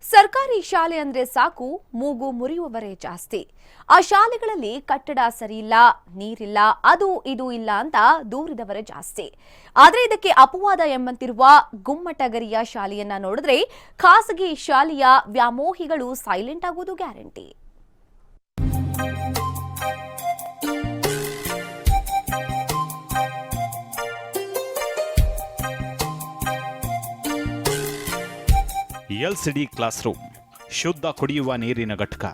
ಸರ್ಕಾರಿ ಶಾಲೆ ಅಂದ್ರೆ ಸಾಕು ಮೂಗು ಮುರಿಯುವವರೇ ಜಾಸ್ತಿ. ಆ ಶಾಲೆಗಳಲ್ಲಿ ಕಟ್ಟಡ ಸರಿಯಿಲ್ಲ, ನೀರಿಲ್ಲ, ಅದು ಇದು ಇಲ್ಲ ಅಂತ ದೂರಿದವರೇ ಜಾಸ್ತಿ. ಆದ್ರೆ ಇದಕ್ಕೆ ಅಪವಾದ ಎಂಬಂತಿರುವ ಗುಮ್ಮಟಗರಿಯ ಶಾಲೆಯನ್ನ ನೋಡಿದ್ರೆ ಖಾಸಗಿ ಶಾಲೆಯ ವ್ಯಾಮೋಹಿಗಳು ಸೈಲೆಂಟ್ ಆಗೋದು ಗ್ಯಾರಂಟಿ. LCD ಕ್ಲಾಸ್ ರೂಮ್, ಶುದ್ಧ ಕುಡಿಯುವ ನೀರಿನ ಘಟಕ,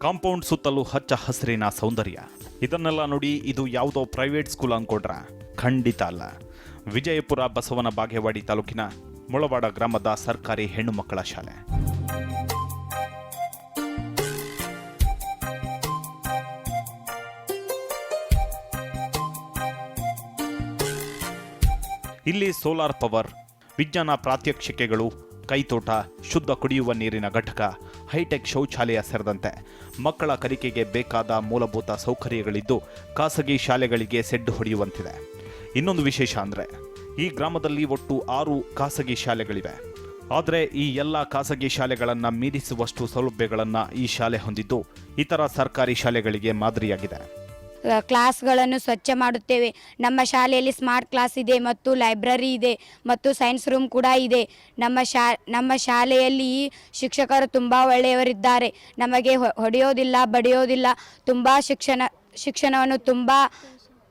ಕಾಂಪೌಂಡ್ ಸುತ್ತಲೂ ಹಚ್ಚ ಹಸಿರಿನ ಸೌಂದರ್ಯ. ಇದನ್ನೆಲ್ಲ ನೋಡಿ ಇದು ಯಾವುದೋ ಪ್ರೈವೇಟ್ ಸ್ಕೂಲ್ ಅನ್ಕೊಂಡ್ರ? ಖಂಡಿತ ಅಲ್ಲ. ವಿಜಯಪುರ ಬಸವನ ಬಾಗೇವಾಡಿ ತಾಲೂಕಿನ ಮುಳವಾಡ ಗ್ರಾಮದ ಸರ್ಕಾರಿ ಹೆಣ್ಣು ಮಕ್ಕಳ ಶಾಲೆ. ಇಲ್ಲಿ ಸೋಲಾರ್ ಪವರ್, ವಿಜ್ಞಾನ ಪ್ರಾತ್ಯಕ್ಷಿಕೆಗಳು, ಕೈತೋಟ, ಶುದ್ಧ ಕುಡಿಯುವ ನೀರಿನ ಘಟಕ, ಹೈಟೆಕ್ ಶೌಚಾಲಯ ಸೇರಿದಂತೆ ಮಕ್ಕಳ ಕಲಿಕೆಗೆ ಬೇಕಾದ ಮೂಲಭೂತ ಸೌಕರ್ಯಗಳಿದ್ದು ಖಾಸಗಿ ಶಾಲೆಗಳಿಗೆ ಸೆಡ್ಡು ಹೊಡೆಯುವಂತಿದೆ. ಇನ್ನೊಂದು ವಿಶೇಷ ಅಂದರೆ ಈ ಗ್ರಾಮದಲ್ಲಿ ಒಟ್ಟು 6 ಖಾಸಗಿ ಶಾಲೆಗಳಿವೆ. ಆದರೆ ಈ ಎಲ್ಲ ಖಾಸಗಿ ಶಾಲೆಗಳನ್ನು ಮೀರಿಸುವಷ್ಟು ಸೌಲಭ್ಯಗಳನ್ನು ಈ ಶಾಲೆ ಹೊಂದಿದ್ದು ಇತರ ಸರ್ಕಾರಿ ಶಾಲೆಗಳಿಗೆ ಮಾದರಿಯಾಗಿದೆ. ಕ್ಲಾಸ್ಗಳನ್ನು ಸ್ವಚ್ಛ ಮಾಡುತ್ತೇವೆ. ನಮ್ಮ ಶಾಲೆಯಲ್ಲಿ ಸ್ಮಾರ್ಟ್ ಕ್ಲಾಸ್ ಇದೆ ಮತ್ತು ಲೈಬ್ರರಿ ಇದೆ ಮತ್ತು ಸೈನ್ಸ್ ರೂಮ್ ಕೂಡ ಇದೆ. ನಮ್ಮ ಶಾಲೆಯಲ್ಲಿ ಶಿಕ್ಷಕರು ತುಂಬ ಒಳ್ಳೆಯವರಿದ್ದಾರೆ. ನಮಗೆ ಹೊಡೆಯೋದಿಲ್ಲ, ಬಡಿಯೋದಿಲ್ಲ. ತುಂಬ ಶಿಕ್ಷಣವನ್ನು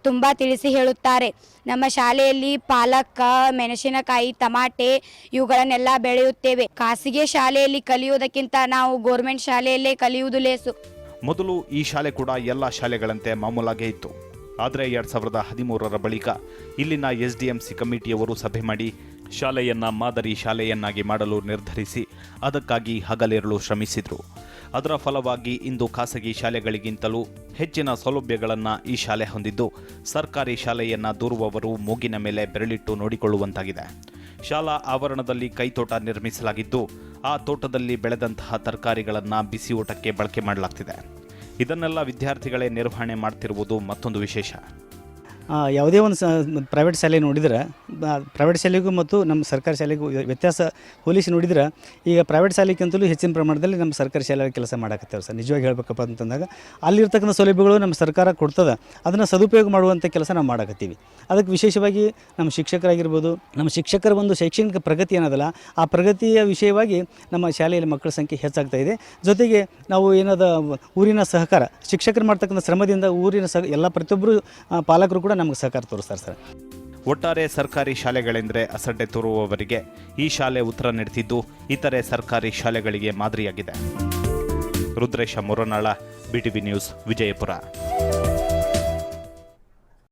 ತುಂಬ ತಿಳಿಸಿ ಹೇಳುತ್ತಾರೆ. ನಮ್ಮ ಶಾಲೆಯಲ್ಲಿ ಪಾಲಕ್, ಮೆಣಸಿನಕಾಯಿ, ಟಮಾಟೆ ಇವುಗಳನ್ನೆಲ್ಲ ಬೆಳೆಯುತ್ತೇವೆ. ಖಾಸಗಿ ಶಾಲೆಯಲ್ಲಿ ಕಲಿಯುವುದಕ್ಕಿಂತ ನಾವು ಗೋರ್ಮೆಂಟ್ ಶಾಲೆಯಲ್ಲೇ ಕಲಿಯುವುದು ಲೇಸು. ಮೊದಲು ಈ ಶಾಲೆ ಕೂಡ ಎಲ್ಲ ಶಾಲೆಗಳಂತೆ ಮಾಮೂಲಾಗೇ ಇತ್ತು. ಆದರೆ 2013ರ ಬಳಿಕ ಇಲ್ಲಿನ SDMC ಕಮಿಟಿಯವರು ಸಭೆ ಮಾಡಿ ಶಾಲೆಯನ್ನ ಮಾದರಿ ಶಾಲೆಯನ್ನಾಗಿ ಮಾಡಲು ನಿರ್ಧರಿಸಿ ಅದಕ್ಕಾಗಿ ಹಗಲಿರುಳು ಶ್ರಮಿಸಿದರು. ಅದರ ಫಲವಾಗಿ ಇಂದು ಖಾಸಗಿ ಶಾಲೆಗಳಿಗಿಂತಲೂ ಹೆಚ್ಚಿನ ಸೌಲಭ್ಯಗಳನ್ನು ಈ ಶಾಲೆ ಹೊಂದಿದ್ದು ಸರ್ಕಾರಿ ಶಾಲೆಯನ್ನ ದೂರುವವರು ಮೂಗಿನ ಮೇಲೆ ಬೆರಳಿಟ್ಟು ನೋಡಿಕೊಳ್ಳುವಂತಾಗಿದೆ. ಶಾಲಾ ಆವರಣದಲ್ಲಿ ಕೈತೋಟ ನಿರ್ಮಿಸಲಾಗಿದ್ದು ಆ ತೋಟದಲ್ಲಿ ಬೆಳೆದಂತಹ ತರಕಾರಿಗಳನ್ನು ಬಿಸಿ ಊಟಕ್ಕೆ ಬಳಕೆ ಮಾಡಲಾಗ್ತಿದೆ. ಇದನ್ನೆಲ್ಲ ವಿದ್ಯಾರ್ಥಿಗಳೇ ನಿರ್ವಹಣೆ ಮಾಡ್ತಿರುವುದು ಮತ್ತೊಂದು ವಿಶೇಷ. ಯಾವುದೇ ಒಂದು ಪ್ರೈವೇಟ್ ಶಾಲೆ ನೋಡಿದ್ರೆ ಪ್ರೈವೇಟ್ ಶಾಲೆಗೂ ಮತ್ತು ನಮ್ಮ ಸರ್ಕಾರಿ ಶಾಲೆಗೂ ವ್ಯತ್ಯಾಸ ಹೋಲಿಸಿ ನೋಡಿದ್ರೆ ಈಗ ಪ್ರೈವೇಟ್ ಶಾಲೆಗಿಂತಲೂ ಹೆಚ್ಚಿನ ಪ್ರಮಾಣದಲ್ಲಿ ನಮ್ಮ ಸರ್ಕಾರಿ ಶಾಲೆಯಲ್ಲಿ ಕೆಲಸ ಮಾಡಕತ್ತೇವೆ ಸರ್. ನಿಜವಾಗಿ ಹೇಳಬೇಕಪ್ಪ ಅಂತಂದಾಗ ಅಲ್ಲಿರ್ತಕ್ಕಂಥ ಸೌಲಭ್ಯಗಳು ನಮ್ಮ ಸರ್ಕಾರ ಕೊಡ್ತದೆ, ಅದನ್ನು ಸದುಪಯೋಗ ಮಾಡುವಂಥ ಕೆಲಸ ನಾವು ಮಾಡಕತ್ತೀವಿ. ಅದಕ್ಕೆ ವಿಶೇಷವಾಗಿ ನಮ್ಮ ಶಿಕ್ಷಕರಾಗಿರ್ಬೋದು, ನಮ್ಮ ಶಿಕ್ಷಕರ ಒಂದು ಶೈಕ್ಷಣಿಕ ಪ್ರಗತಿ ಏನದಲ್ಲ ಆ ಪ್ರಗತಿಯ ವಿಷಯವಾಗಿ ನಮ್ಮ ಶಾಲೆಯಲ್ಲಿ ಮಕ್ಕಳ ಸಂಖ್ಯೆ ಹೆಚ್ಚಾಗ್ತಾ ಇದೆ. ಜೊತೆಗೆ ನಾವು ಏನದ ಊರಿನ ಸಹಕಾರ, ಶಿಕ್ಷಕರು ಮಾಡ್ತಕ್ಕಂಥ ಶ್ರಮದಿಂದ ಊರಿನ ಎಲ್ಲ ಪ್ರತಿಯೊಬ್ಬರು ಪಾಲಕರು ಕೂಡ ನಮಗೆ ಸಹಕಾರ ತೋರಿಸ್ತಾರೆ ಸರ್. ಒಟ್ಟಾರೆ ಸರ್ಕಾರಿ ಶಾಲೆಗಳೆಂದರೆ ಅಸಡ್ಡೆ ತೋರುವವರಿಗೆ ಈ ಶಾಲೆ ಉತ್ತರ ನೀಡುತ್ತಿದ್ದು ಇತರೆ ಸರ್ಕಾರಿ ಶಾಲೆಗಳಿಗೆ ಮಾದರಿಯಾಗಿದೆ. Rudresh Muranal, BTV news, Vijayapura.